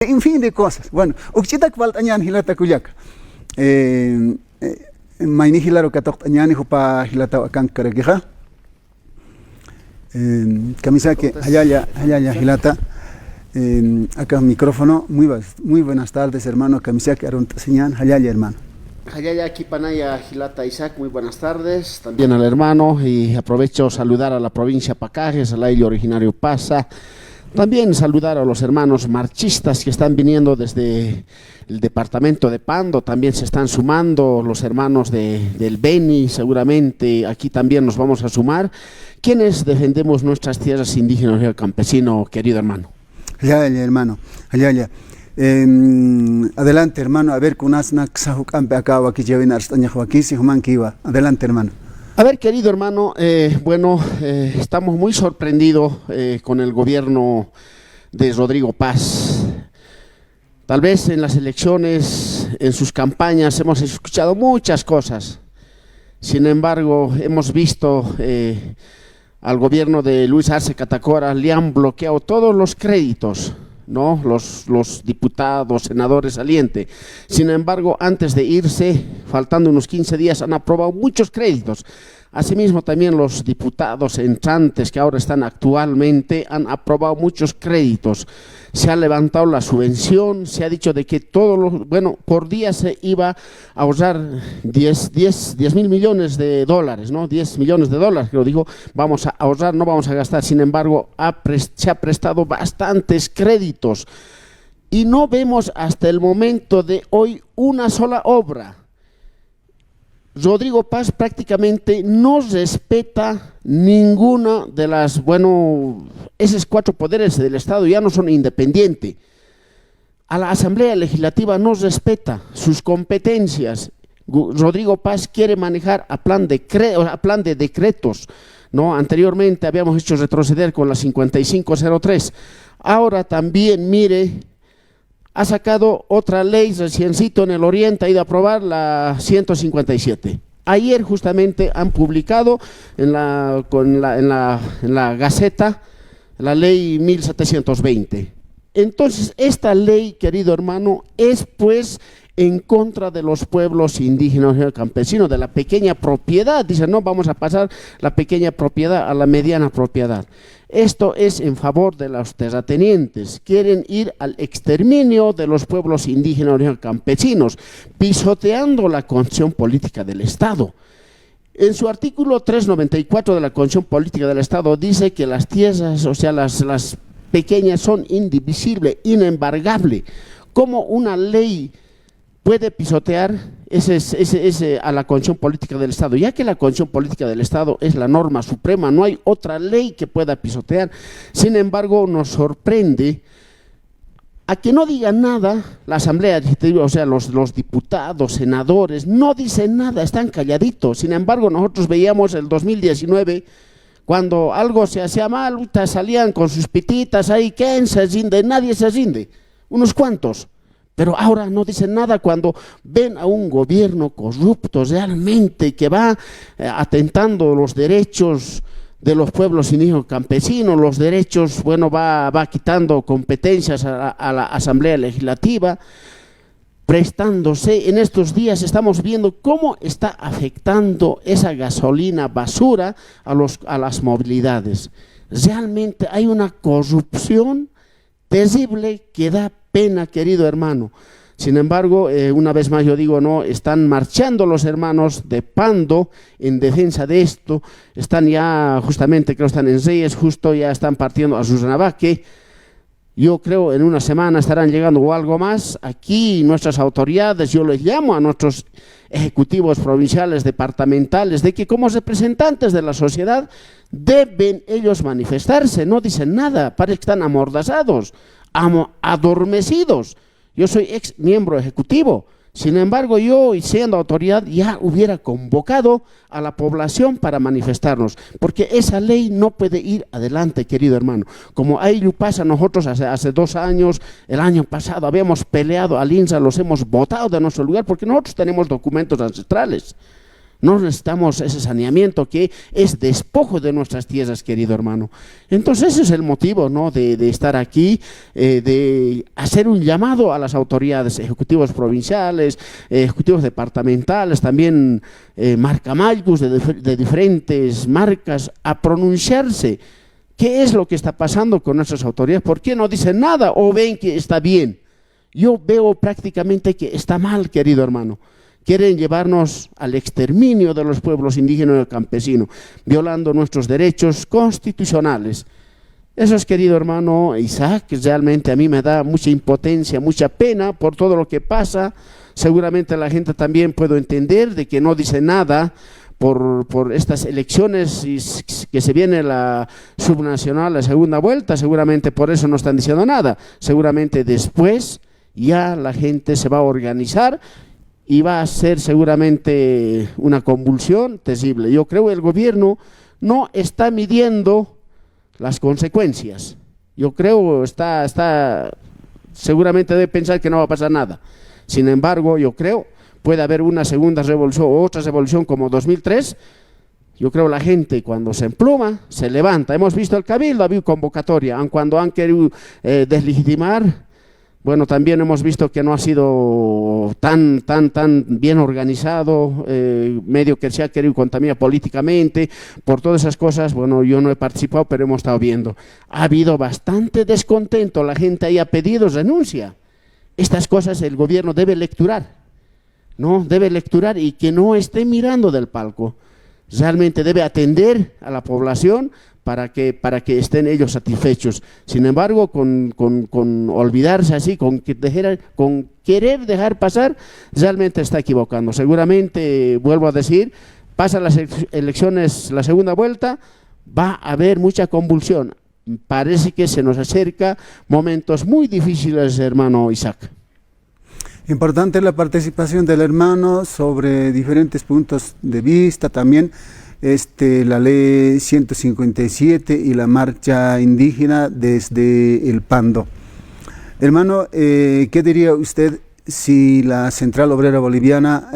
En fin de cosas. Bueno, Uchitak Valtañan Hilata Kuyak. Maini Hilaro Katok Tañani Hupa Hilata Akankarakeja. Kamisake Hayaya Hilata. Acá micrófono. Muy buenas tardes, hermano. Kamisake Arunta Señan. Hayaya, hermano. Hayaya Kipanaya Gilata Isaac, muy buenas tardes. También al hermano, y aprovecho saludar a la provincia Pacajes, al aire originario Pasa. También saludar a los hermanos marchistas que están viniendo desde el departamento de Pando, también se están sumando los hermanos del Beni, seguramente aquí también nos vamos a sumar, quienes defendemos nuestras tierras indígenas y el campesino, querido hermano. Hayaya, hermano, hayaya. Adelante, hermano, a ver, kunasnak sahukampe acá, aquí lleven arstañahuaki, si humankiwa. Adelante, hermano. A ver, querido hermano, estamos muy sorprendidos con el gobierno de Rodrigo Paz. Tal vez en las elecciones, en sus campañas, hemos escuchado muchas cosas. Sin embargo, hemos visto al gobierno de Luis Arce Catacora, le han bloqueado todos los créditos, ¿no? Los diputados, senadores salientes. Sin embargo, antes de irse, faltando unos 15 días, han aprobado muchos créditos. Asimismo, también los diputados entrantes que ahora están actualmente han aprobado muchos créditos. Se ha levantado la subvención, se ha dicho de que por día se iba a ahorrar 10 mil millones de dólares, ¿no? 10 millones de dólares, que lo digo, vamos a ahorrar, no vamos a gastar. Sin embargo, se ha prestado bastantes créditos y no vemos hasta el momento de hoy una sola obra. Rodrigo Paz prácticamente no respeta ninguna de las, esos 4 poderes del Estado ya no son independientes. A la Asamblea Legislativa no respeta sus competencias. Rodrigo Paz quiere manejar a plan de decretos, ¿no? Anteriormente habíamos hecho retroceder con la 5503. Ahora también, mire, ha sacado otra ley reciencito en el Oriente, ha ido a aprobar la 157. Ayer justamente han publicado en la Gaceta la ley 1720. Entonces, esta ley, querido hermano, es pues en contra de los pueblos indígenas y campesinos, de la pequeña propiedad. Dicen, no, vamos a pasar la pequeña propiedad a la mediana propiedad. Esto es en favor de los terratenientes. Quieren ir al exterminio de los pueblos indígenas y campesinos, pisoteando la Constitución Política del Estado. En su artículo 394 de la Constitución Política del Estado dice que las tierras, o sea, las pequeñas son indivisibles, inembargables. ¿Cómo una ley puede pisotear a la Constitución Política del Estado? Ya que la Constitución Política del Estado es la norma suprema, no hay otra ley que pueda pisotear. Sin embargo, nos sorprende a que no digan nada la Asamblea Legislativa, o sea, los diputados, senadores, no dicen nada, están calladitos. Sin embargo, nosotros veíamos el 2019, cuando algo se hacía mal, salían con sus pititas ahí, ¿quién se rinde? Nadie se rinde, unos cuantos. Pero ahora no dicen nada cuando ven a un gobierno corrupto realmente que va atentando los derechos de los pueblos indígenas campesinos, los derechos, va quitando competencias a la Asamblea Legislativa, prestándose. En estos días estamos viendo cómo está afectando esa gasolina basura a las movilidades. Realmente hay una corrupción terrible que da pena, querido hermano. Sin embargo, una vez más yo digo, no, están marchando los hermanos de Pando en defensa de esto, están ya justamente, creo que están en Reyes, justo ya están partiendo a Susanabaque. Yo creo en una semana estarán llegando o algo más. Aquí nuestras autoridades, yo les llamo a nuestros ejecutivos provinciales, departamentales, de que como representantes de la sociedad deben ellos manifestarse, no dicen nada, parece que están amordazados, adormecidos. Yo soy ex miembro ejecutivo, sin embargo yo, siendo autoridad, ya hubiera convocado a la población para manifestarnos, porque esa ley no puede ir adelante, querido hermano. Como ahí lo pasa, nosotros hace 2 años, el año pasado, habíamos peleado al INSA, los hemos votado de nuestro lugar, porque nosotros tenemos documentos ancestrales. No necesitamos ese saneamiento que es despojo de nuestras tierras, querido hermano. Entonces ese es el motivo, ¿no?, de estar aquí, de hacer un llamado a las autoridades, ejecutivos provinciales, ejecutivos departamentales, también marcamayos de diferentes marcas, a pronunciarse. ¿Qué es lo que está pasando con nuestras autoridades? ¿Por qué no dicen nada o ven que está bien? Yo veo prácticamente que está mal, querido hermano. Quieren llevarnos al exterminio de los pueblos indígenas y campesinos, violando nuestros derechos constitucionales. Eso es, querido hermano Isaac, que realmente a mí me da mucha impotencia, mucha pena por todo lo que pasa. Seguramente la gente también puede entender de que no dice nada por estas elecciones que se viene la subnacional, la segunda vuelta. Seguramente por eso no están diciendo nada. Seguramente después ya la gente se va a organizar y va a ser seguramente una convulsión terrible. Yo creo que el gobierno no está midiendo las consecuencias. Yo creo seguramente debe pensar que no va a pasar nada. Sin embargo, yo creo puede haber una segunda revolución o otra revolución como 2003. Yo creo la gente cuando se empluma, se levanta. Hemos visto el Cabildo, ha habido convocatoria, aun cuando han querido deslegitimar. Bueno, también hemos visto que no ha sido tan bien organizado, medio que se ha querido contaminar políticamente, por todas esas cosas. Bueno, yo no he participado, pero hemos estado viendo. Ha habido bastante descontento, la gente ahí ha pedido renuncia. Estas cosas el gobierno debe lecturar, ¿no? Debe lecturar y que no esté mirando del palco. Realmente debe atender a la población para que estén ellos satisfechos. Sin embargo, con olvidarse así, con querer dejar pasar, realmente está equivocando. Seguramente, vuelvo a decir, pasan las elecciones, la segunda vuelta, va a haber mucha convulsión. Parece que se nos acerca momentos muy difíciles, hermano Isaac. Importante la participación del hermano sobre diferentes puntos de vista, también la ley 157 y la marcha indígena desde el Pando. Hermano, ¿qué diría usted si la Central Obrera Boliviana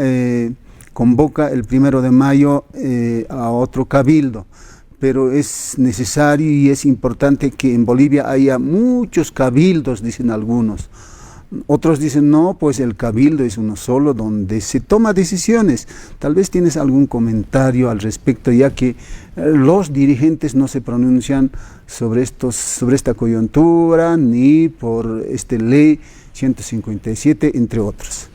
convoca el 1 de mayo a otro cabildo? Pero es necesario y es importante que en Bolivia haya muchos cabildos, dicen algunos. Otros dicen, no, pues el cabildo es uno solo donde se toma decisiones. Tal vez tienes algún comentario al respecto, ya que los dirigentes no se pronuncian sobre esta coyuntura, ni por esta ley 157, entre otros.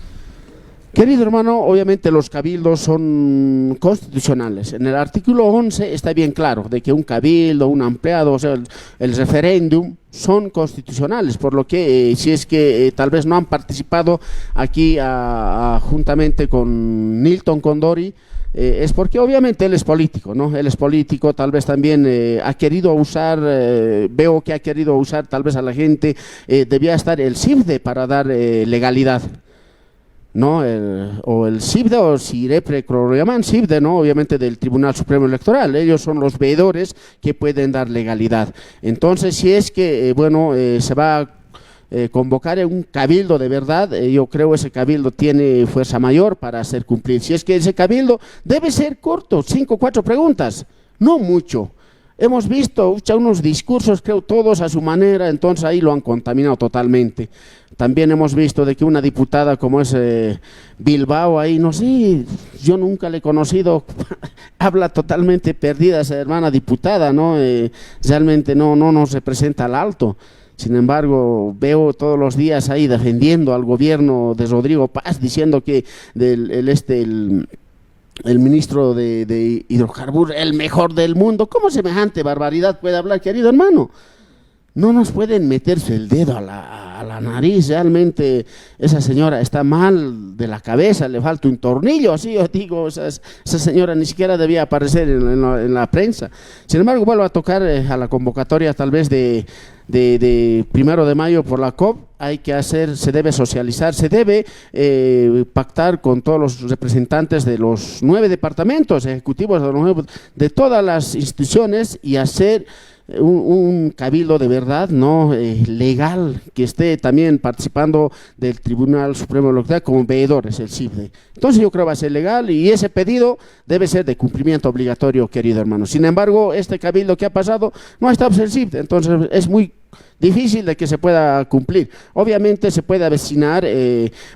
Querido hermano, obviamente los cabildos son constitucionales. En el artículo 11 está bien claro de que un cabildo, un ampliado, o sea, el referéndum son constitucionales, por lo que si es que tal vez no han participado aquí juntamente con Nilton Condori, es porque obviamente él es político, ¿no? Él es político, tal vez también ha querido usar, veo que ha querido usar tal vez a la gente, debía estar el CIFDE para dar legalidad, ¿no? O el CIFDE o CIREPRE, lo llaman CIFDE, ¿no? Obviamente del Tribunal Supremo Electoral. Ellos son los veedores que pueden dar legalidad. Entonces, si es que, se va a convocar un cabildo de verdad, yo creo ese cabildo tiene fuerza mayor para hacer cumplir. Si es que ese cabildo debe ser corto, 5 o 4 preguntas, no mucho. Hemos visto unos discursos, creo, todos a su manera, entonces ahí lo han contaminado totalmente. También hemos visto de que una diputada como es Bilbao, ahí no sé, yo nunca le he conocido, habla totalmente perdida esa hermana diputada, ¿no? Realmente no nos representa al alto. Sin embargo, veo todos los días ahí defendiendo al gobierno de Rodrigo Paz, diciendo que el ministro de hidrocarburos, el mejor del mundo. ¿Cómo semejante barbaridad puede hablar, querido hermano? No nos pueden meterse el dedo a la nariz. Realmente esa señora está mal de la cabeza, le falta un tornillo, así yo digo, esa señora ni siquiera debía aparecer en la prensa. Sin embargo, vuelvo a tocar a la convocatoria tal vez de 1 de mayo por la COP. Se debe socializar, se debe pactar con todos los representantes de los 9 departamentos ejecutivos de todas las instituciones y hacer un cabildo de verdad, ¿no? Legal, que esté también participando del Tribunal Supremo Electoral como veedor, es el CIFDE. Entonces yo creo que va a ser legal y ese pedido debe ser de cumplimiento obligatorio, querido hermano. Sin embargo, este cabildo que ha pasado no está el CIFDE, entonces es muy difícil de que se pueda cumplir. Obviamente se puede avecinar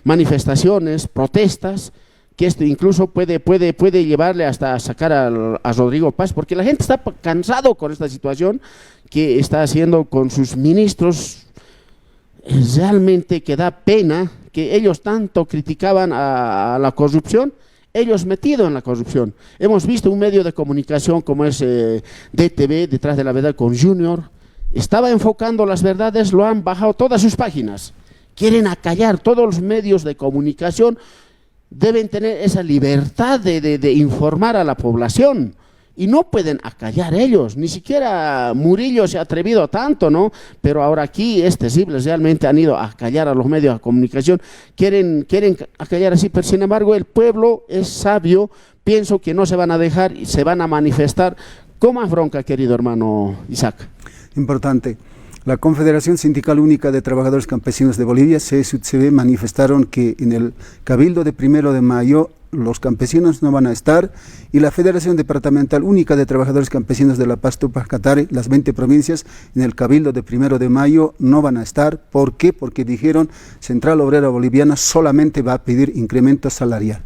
manifestaciones, protestas, que esto incluso puede llevarle hasta sacar a Rodrigo Paz, porque la gente está cansado con esta situación que está haciendo con sus ministros. Realmente que da pena que ellos tanto criticaban a la corrupción, ellos metidos en la corrupción. Hemos visto un medio de comunicación como es DTV, Detrás de la Verdad con Junior, estaba enfocando las verdades, lo han bajado todas sus páginas. Quieren acallar todos los medios de comunicación. Deben tener esa libertad de informar a la población y no pueden acallar ellos, ni siquiera Murillo se ha atrevido tanto, ¿no? Pero ahora aquí es terrible, realmente han ido a acallar a los medios de comunicación, quieren acallar así, pero sin embargo el pueblo es sabio, pienso que no se van a dejar y se van a manifestar con más bronca, querido hermano Isaac. Importante. La Confederación Sindical Única de Trabajadores Campesinos de Bolivia, CSUTCB, manifestaron que en el Cabildo de 1 de mayo los campesinos no van a estar y la Federación Departamental Única de Trabajadores Campesinos de La Paz, Tupac Katari, las 20 provincias, en el Cabildo de 1 de mayo no van a estar. ¿Por qué? Porque dijeron Central Obrera Boliviana solamente va a pedir incremento salarial.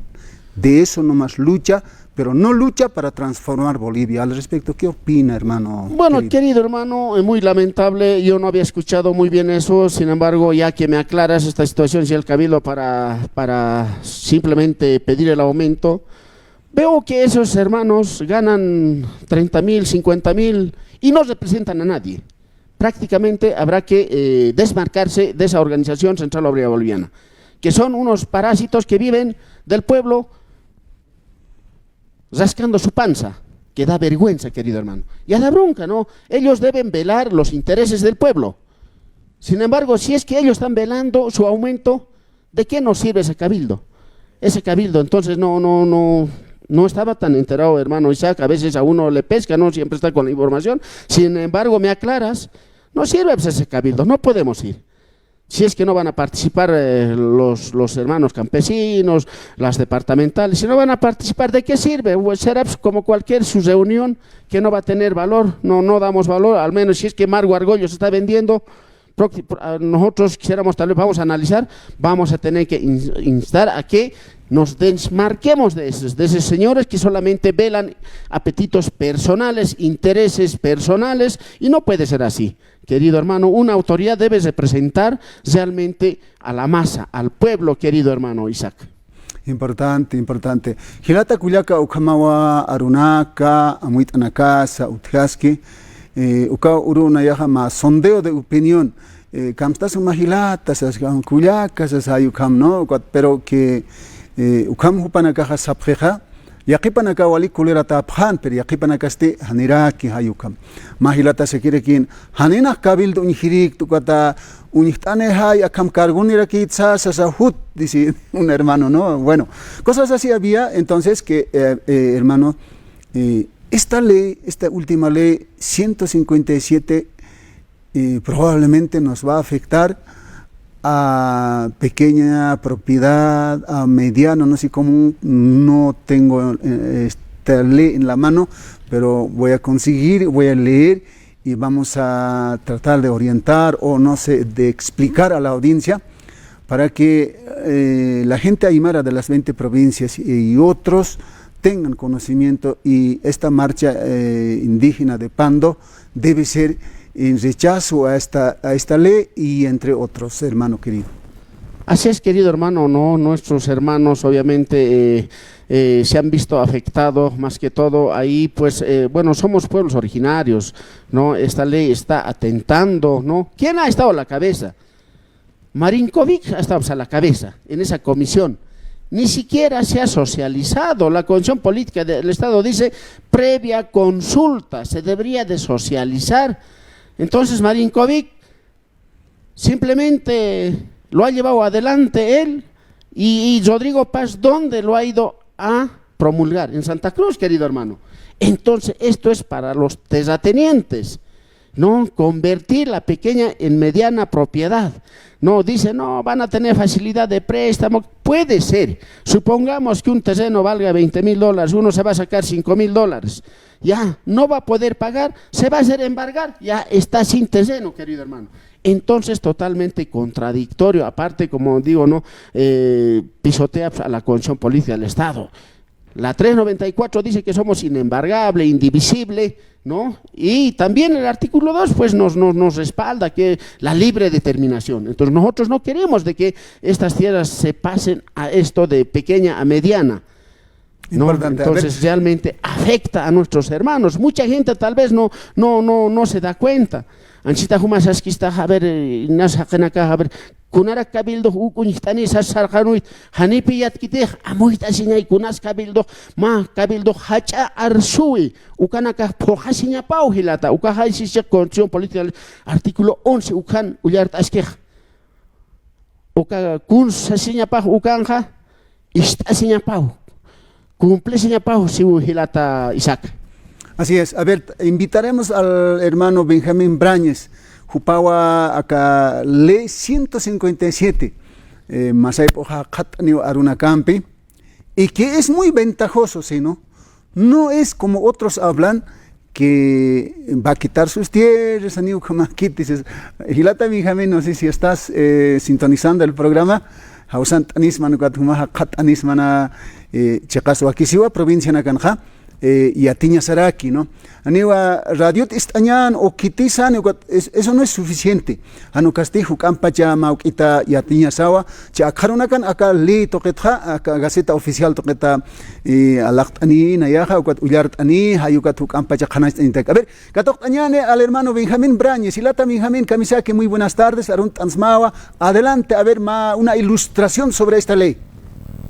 De eso nomás lucha, pero no lucha para transformar Bolivia. Al respecto, ¿qué opina, hermano? Bueno, querido hermano, es muy lamentable, yo no había escuchado muy bien eso, sin embargo, ya que me aclaras esta situación, si el Cabildo para simplemente pedir el aumento, veo que esos hermanos ganan 30.000, 50.000 y no representan a nadie. Prácticamente habrá que desmarcarse de esa organización Central Obrera Boliviana, que son unos parásitos que viven del pueblo, rascando su panza, que da vergüenza, querido hermano, y a la bronca, ¿no? Ellos deben velar los intereses del pueblo. Sin embargo, si es que ellos están velando su aumento, ¿de qué nos sirve ese cabildo? Ese cabildo, entonces, no estaba tan enterado, hermano Isaac, a veces a uno le pesca, no siempre está con la información, sin embargo, me aclaras, no sirve pues ese cabildo, no podemos ir. Si es que no van a participar los hermanos campesinos, las departamentales, si no van a participar, ¿de qué sirve? Pues será como cualquier su reunión que no va a tener valor, no damos valor, al menos si es que Margo Argollo se está vendiendo, nosotros quisiéramos, tal vez vamos a analizar, vamos a tener que instar a que nos desmarquemos de esos señores que solamente velan apetitos personales, intereses personales, y no puede ser así. Querido hermano, una autoridad debe representar realmente a la masa, al pueblo, querido hermano Isaac. Importante. Hilata Kuyaka Ukamawa Arunaka, Amuitanakasa, Utjaski, Uka Uruna Yahama, sondeo de opinión. Kamstas Mahilatas, Kuyacas, Ayukam, ¿no? Pero que Ukam Hupanakaja Sapjeja. Yaqipanaka wali kulera taphan, pero yaqipanaka este haniraki hayukam. Mahilata se quiere quien hanina cabildo unjirik tukata unitane hay akam cargunira kitsa sasahut, dice un hermano, ¿no? Bueno, cosas así había, entonces que hermano, esta ley, esta última ley 157 probablemente nos va a afectar a pequeña propiedad, a mediano, no sé cómo, no tengo esta ley en la mano, pero voy a conseguir, voy a leer y vamos a tratar de orientar o no sé, de explicar a la audiencia para que la gente aymara de las 20 provincias y otros tengan conocimiento, y esta marcha indígena de Pando debe ser en rechazo a esta ley y entre otros, hermano querido. Así es, querido hermano, no, nuestros hermanos obviamente se han visto afectados, más que todo ahí, pues, bueno, somos pueblos originarios, ¿no? Esta ley está atentando, ¿no? ¿Quién ha estado a la cabeza? Marinkovic ha estado a la cabeza en esa comisión. Ni siquiera se ha socializado. La Comisión Política del Estado dice previa consulta, se debería de socializar. Entonces Marinkovic simplemente lo ha llevado adelante él, y Rodrigo Paz, ¿dónde lo ha ido a promulgar? En Santa Cruz, querido hermano. Entonces esto es para los terratenientes. ¿no? Convertir la pequeña en mediana propiedad. No, dice, no, van a tener facilidad de préstamo. Puede ser. Supongamos que un terreno valga $20,000, uno se va a sacar $5,000. Ya, no va a poder pagar, se va a hacer embargar, ya está sin terreno, querido hermano. Entonces, totalmente contradictorio, aparte, como digo, no pisotea a la Constitución Política del Estado. La 394 dice que somos inembargable, indivisible, ¿no? Y también el artículo 2 pues nos respalda que la libre determinación. Entonces nosotros no queremos de que estas tierras se pasen a esto de pequeña a mediana, ¿no? Entonces realmente afecta a nuestros hermanos. Mucha gente tal vez no se da cuenta. Anchita humas askista haber nasaqenaka haber kunara kabildo ukunistani sasarqanuit hanipi yatkitej amuita siñay kunas kabildo ma kabildo hacha arsui ukanaka phojasiñapau hilata ukahay sisya Constitución Política artículo 11 ukan ullart askej uka kun sasiñapaj ukanja istasiñapau cumple siñapau siu hilata Isaac. Así es. A ver, invitaremos al hermano Benjamín Brañez, Jupawa acá ley 157, Masayp Oja Kataniu Aruna Campi, y que es muy ventajoso, ¿sí, no? No es como otros hablan, que va a quitar sus tierras, Aniu Kamakitis. Hilata Benjamín, no sé si estás sintonizando el programa. Hausant Anisman Katumaha Kat Anismana Chekasu Akisiwa, provincia Nakanja. Y Atiña Saraki, ¿no? Aniwa radio istañan o kitisan, eso no es suficiente. Anu castijo campacha mauquita y Atiña Sawa, cha akarunakan acá li toqueta, acá gaceta oficial toqueta alactani, nayaja, o ullartani, hayucatu campacha canas. A ver, catoctañane al hermano Benjamín Brañez, y lata Benjamín Kamisaki, muy buenas tardes, Arunt Ansmawa. Adelante, a ver, una ilustración sobre esta ley.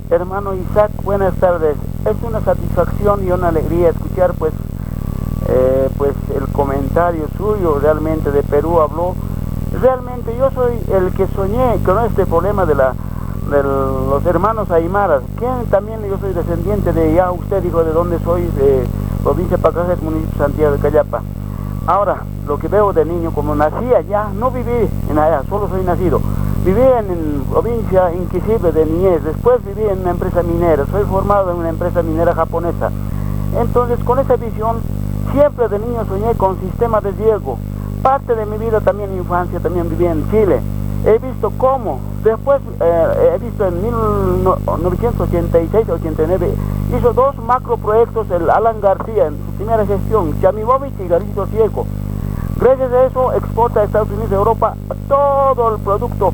Hermano Isaac, buenas tardes. Es una satisfacción y una alegría escuchar pues el comentario suyo. Realmente de Perú habló. Realmente yo soy el que soñé con este problema de los hermanos aymaras, que también yo soy descendiente de, ya usted dijo de dónde soy, de provincia de Pacajes, municipio de Santiago de Callapa. Ahora, lo que veo de niño, como nací allá, no viví en allá, solo soy nacido. Viví en provincia Inquisible de niñez, después viví en una empresa minera, soy formado en una empresa minera japonesa. Entonces, con esa visión, siempre de niño soñé con sistemas de riego. Parte de mi vida también, infancia, también viví en Chile. He visto cómo, después he visto en 1986-89, hizo dos macroproyectos el Alan García en su primera gestión, Chamibovich y Garcito Ciego. Gracias a eso exporta a Estados Unidos y Europa todo el producto,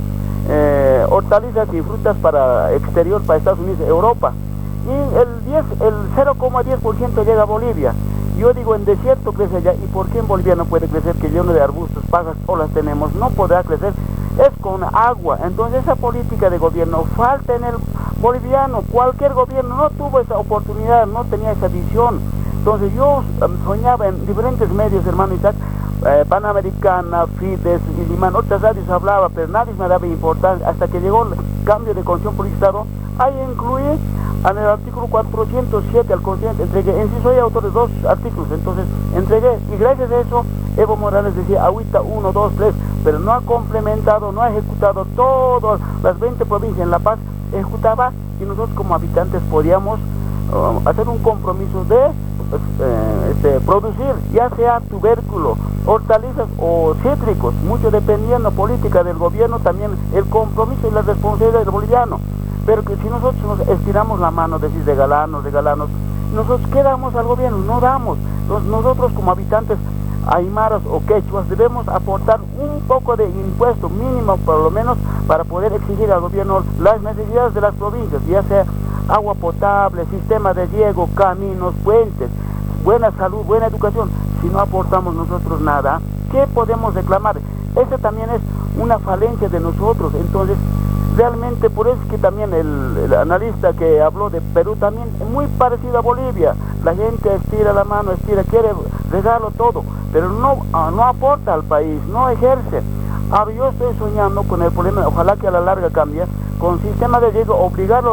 hortalizas y frutas para exterior, para Estados Unidos y Europa. Y el 0,10% llega a Bolivia. Yo digo, en desierto crece allá. ¿Y por qué en Bolivia no puede crecer? Que lleno de arbustos, pasas, olas tenemos, no podrá crecer. Es con agua. Entonces esa política de gobierno falta en el boliviano. Cualquier gobierno no tuvo esa oportunidad, no tenía esa visión. Entonces yo soñaba en diferentes medios, hermano Isaac, Panamericana, Fides, Ilimán, otras radios hablaba, pero nadie me daba importancia, hasta que llegó el cambio de Constitución por el Estado. Ahí incluí en el artículo 407 al Constituyente, entregué, en sí soy autor de 2 artículos, entonces entregué, y gracias a eso Evo Morales decía, ahorita 1, 2, 3, pero no ha complementado, no ha ejecutado todas las 20 provincias. En La Paz ejecutaba, y nosotros como habitantes podíamos hacer un compromiso de producir, ya sea tubérculo, hortalizas o cítricos, mucho dependiendo política del gobierno, también el compromiso y la responsabilidad del boliviano. Pero que si nosotros nos estiramos la mano, decir regalarnos, nosotros ¿qué damos al gobierno? No damos. Nosotros como habitantes aymaras o quechuas debemos aportar un poco de impuesto mínimo, por lo menos, para poder exigir al gobierno las necesidades de las provincias, ya sea agua potable, sistema de riego, caminos, puentes, buena salud, buena educación. Si no aportamos nosotros nada, ¿qué podemos reclamar? Esa también es una falencia de nosotros. Entonces, realmente por eso es que también el analista que habló de Perú también es muy parecido a Bolivia. La gente estira la mano, quiere regalo todo, pero no aporta al país, no ejerce. Ahora yo estoy soñando con el problema, ojalá que a la larga cambie, con sistema de riego, obligar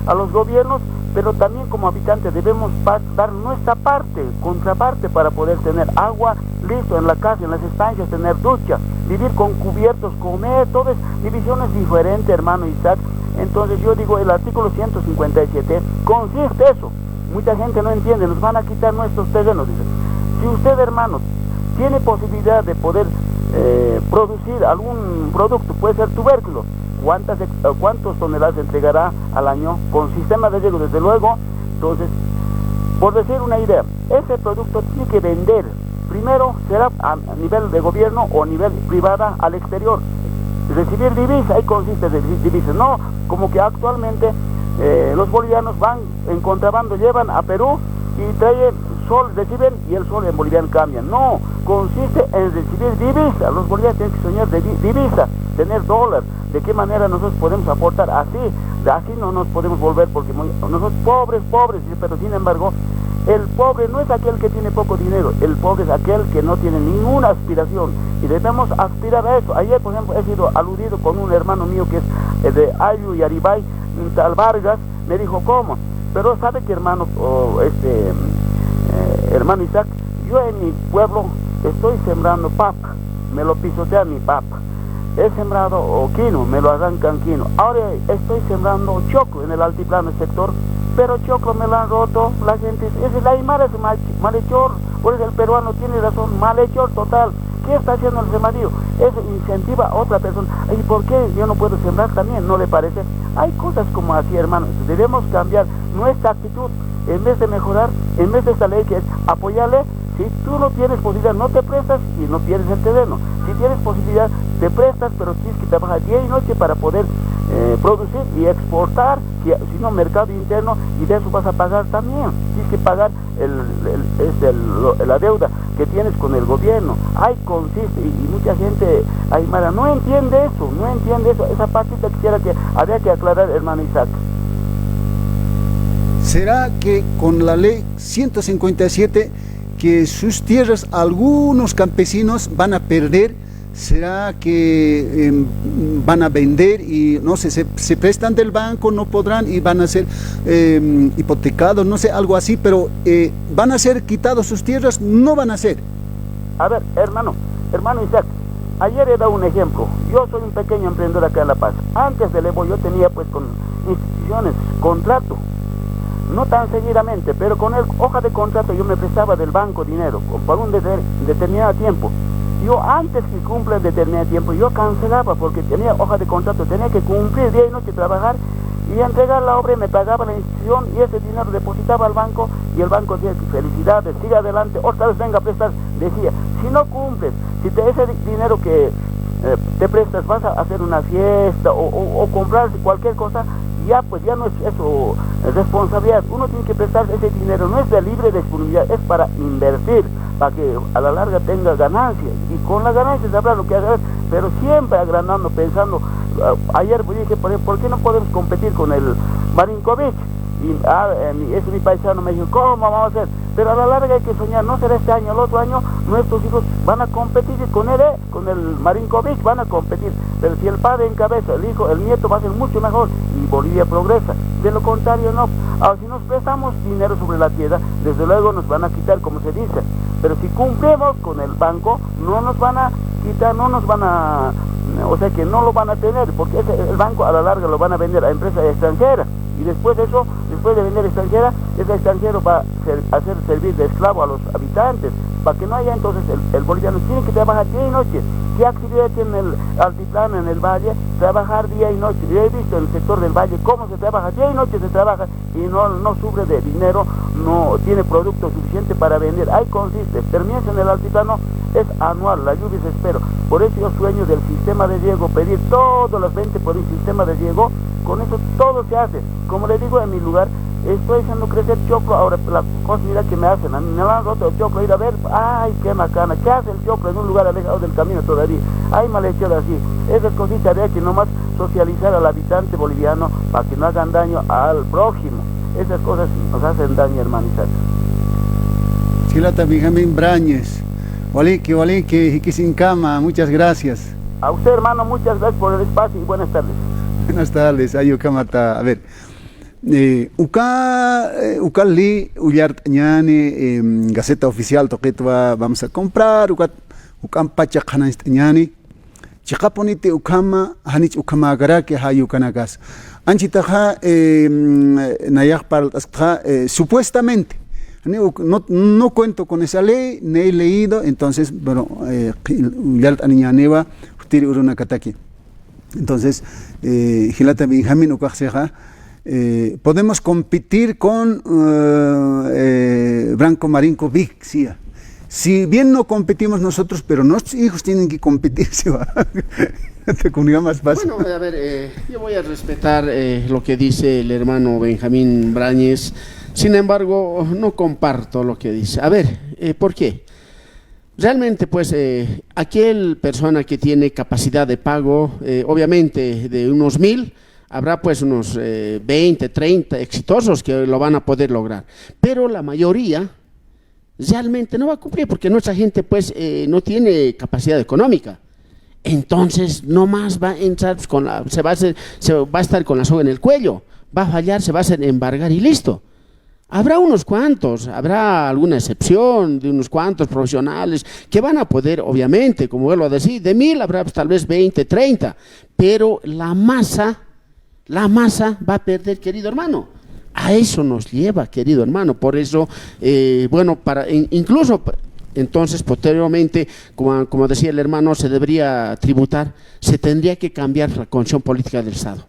a los gobiernos pero también como habitantes debemos dar nuestra parte, contraparte, para poder tener agua listo en la casa, en las estancias, tener ducha, vivir con cubiertos, comer, todas divisiones diferentes, hermano Isaac. Entonces yo digo, el artículo 157 consiste eso. Mucha gente no entiende, nos van a quitar nuestros terrenos, dice. Si usted, hermano, tiene posibilidad de poder producir algún producto, puede ser tubérculo, ¿cuántos toneladas entregará al año? Con sistema de riego, desde luego. Entonces, por decir una idea, ese producto tiene que vender, primero será a nivel de gobierno o a nivel privada al exterior. Recibir divisas, ahí consiste de divisas, no como que actualmente los bolivianos van en contrabando, llevan a Perú y traen sol, reciben y el sol en boliviano cambia. No, consiste en recibir divisas. Los bolivianos tienen que soñar de divisa, tener dólar. ¿De qué manera nosotros podemos aportar? Así no nos podemos volver, porque nosotros pobres, pero sin embargo, el pobre no es aquel que tiene poco dinero, el pobre es aquel que no tiene ninguna aspiración, y debemos aspirar a eso. Ayer, por ejemplo, he sido aludido con un hermano mío que es de Ayu y Aribay, tal Vargas, me dijo, ¿cómo? Pero sabe que, hermano, hermano Isaac, yo en mi pueblo estoy sembrando papa, me lo pisotean mi papa. He sembrado quino, me lo arrancan quino. Ahora estoy sembrando choclo en el altiplano sector, pero choclo me lo han roto. La gente dice, ese la Aymara es malhechor, por eso el peruano tiene razón, malhechor total. ¿Qué está haciendo el sembradío? Eso incentiva a otra persona. ¿Y por qué yo no puedo sembrar también? ¿No le parece? Hay cosas como así, hermano. Debemos cambiar nuestra actitud. En vez de mejorar, en vez de esta ley que es apoyarle, si tú no tienes posibilidad, no te prestas y no pierdes el terreno. Si tienes posibilidad, te prestas, pero tienes que trabajar día y noche para poder producir y exportar, si no, mercado interno, y de eso vas a pagar también. Tienes que pagar la deuda que tienes con el gobierno. Ahí consiste, y mucha gente aymara no entiende eso. Esa partita habría que aclarar, hermano Isaac. ¿Será que con la ley 157 que sus tierras algunos campesinos van a perder? ¿Será que van a vender y no sé, se prestan del banco, no podrán y van a ser hipotecados, no sé, algo así, pero van a ser quitados sus tierras? No van a ser. A ver, hermano Isaac, ayer he dado un ejemplo. Yo soy un pequeño emprendedor acá en La Paz. Antes del Evo yo tenía pues con instituciones contrato, no tan seguidamente, pero con el hoja de contrato yo me prestaba del banco dinero por un determinado tiempo. Yo antes que cumpla el determinado tiempo, yo cancelaba porque tenía hoja de contrato, tenía que cumplir día y noche, trabajar y entregar la obra, y me pagaba la institución y ese dinero depositaba al banco y el banco decía, felicidades, siga adelante, otra vez venga a prestar. Decía, si no cumples, si ese dinero que te prestas vas a hacer una fiesta o comprar cualquier cosa, ya pues ya no es eso responsabilidad. Uno tiene que prestar ese dinero, no es de libre disponibilidad, es para invertir, para que a la larga tenga ganancias, y con las ganancias habrá lo que hacer, pero siempre agrandando, pensando. Ayer dije, ¿por qué no podemos competir con el Marinkovic? Y ese mi paisano me dijo, ¿cómo vamos a hacer? Pero a la larga hay que soñar, no será este año, el otro año nuestros hijos van a competir con él, con el Marinkovic van a competir, pero si el padre encabeza, el hijo, el nieto va a ser mucho mejor y Bolivia progresa. De lo contrario no. Ahora, si nos prestamos dinero sobre la tierra, desde luego nos van a quitar, como se dice, pero si cumplimos con el banco, no nos van a quitar, o sea que no lo van a tener, porque el banco a la larga lo van a vender a empresas extranjeras. Y después de eso, después de vender extranjera, ese extranjero va a hacer servir de esclavo a los habitantes, para que no haya entonces el boliviano tiene que trabajar día y noche. ¿Qué actividad tiene el altiplano, en el valle? Trabajar día y noche. Yo he visto en el sector del valle cómo se trabaja, día y noche se trabaja y no sufre de dinero, no tiene producto suficiente para vender. Ahí consiste, termina en el altiplano, es anual, la lluvia se espera. Por eso yo sueño del sistema de riego, pedir todas las 20 por un sistema de riego. Con eso todo se hace. Como le digo, en mi lugar estoy haciendo crecer choclo. Ahora la cosa, mira que me hacen, me han roto el choclo, ir a ver, ay, qué macana, ¿qué hace el choclo en un lugar alejado del camino todavía? Hay malhechor así. Esas cositas habría que nomás socializar al habitante boliviano para que no hagan daño al prójimo. Esas cosas nos hacen daño, hermanita. Chilata Benjamín Brañez, Walique, Jiquisincama, muchas gracias. A usted, hermano, muchas gracias por el espacio y buenas tardes. Buenas tardes, Ayucamata. A ver, Ucali, Ullart ñani, Gaceta Oficial, Toquetva, vamos a comprar, Ucan Pachacana ñani, Chicaponite Ucama, Hanich Ucama Garaki, Hayukanagas. Anchitaja, Nayak Paraltastra, supuestamente. No cuento con esa ley, ni he leído, entonces, bueno, Ullart Aniñaneva, Utiri Uruna Kataki. Entonces, Gilata Benjamín Ucaxeja, podemos competir con Branco Marinco Vic, sí. Si bien no competimos nosotros, pero nuestros hijos tienen que competir, ¿sí? Te comunica más fácil. Bueno, a ver, yo voy a respetar lo que dice el hermano Benjamín Brañez, sin embargo, no comparto lo que dice. A ver, ¿por qué? Realmente, pues, aquel persona que tiene capacidad de pago, obviamente de unos 1000, habrá pues unos 20, 30 exitosos que lo van a poder lograr, pero la mayoría realmente no va a cumplir porque nuestra gente pues no tiene capacidad económica. Entonces no más va a entrar con se va a estar con la soga en el cuello, va a fallar, se va a hacer embargar y listo. Habrá unos cuantos, habrá alguna excepción de unos cuantos profesionales que van a poder, obviamente, como vuelvo a decir, de 1000 habrá pues, tal vez 20, 30, pero la masa va a perder, querido hermano. A eso nos lleva, querido hermano. Por eso, bueno, incluso entonces posteriormente, como decía el hermano, se debería tributar, se tendría que cambiar la condición política del Estado.